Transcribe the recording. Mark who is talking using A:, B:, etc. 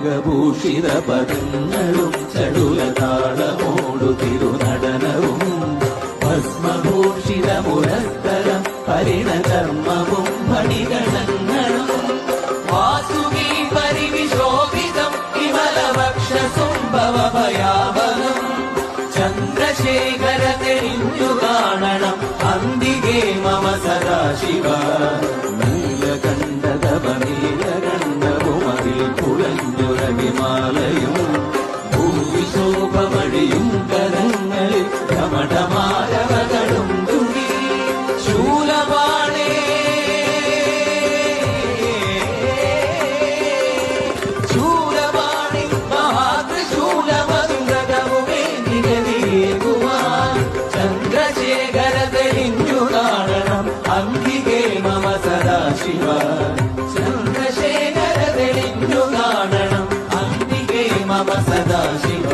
A: നാഗഭൂഷിത പദങ്ങളും ചടുലതാളമോടു തിരുനടനവും ഭസ്മഭൂഷിത മുരത്തരം പരിണകർമ്മവും മണിഗണങ്ങളും വാസുകി പരിവിശോഭിതം വിമലവക്ഷസുംഭവഭയാവനം ചന്ദ്രശേഖര തെളിഞ്ഞു കാണണം അന്തികേ മമ സദാശിവ നീലകണ്ഠതപനീലകണ്ഠവുമതിൽ കുളഞ്ഞുറകിമാലയും ഭൂവിശോഭമണിയും കരങ്ങളിൽ ഘമഠമാരവകളും തുണി ശൂലപാണേ ശൂലപാണി മഹാത്രിശൂലമന്ത്രകവുമേ നിഗതിയേകുവാൻ ചന്ദ്രശേഖര തെളിഞ്ഞു കാണണം അംബികേ മമ സദാശിവ ചന്ദ്രശേഖര തെളിഞ്ഞു കാണണം അംബികേ മമ സദാശിവ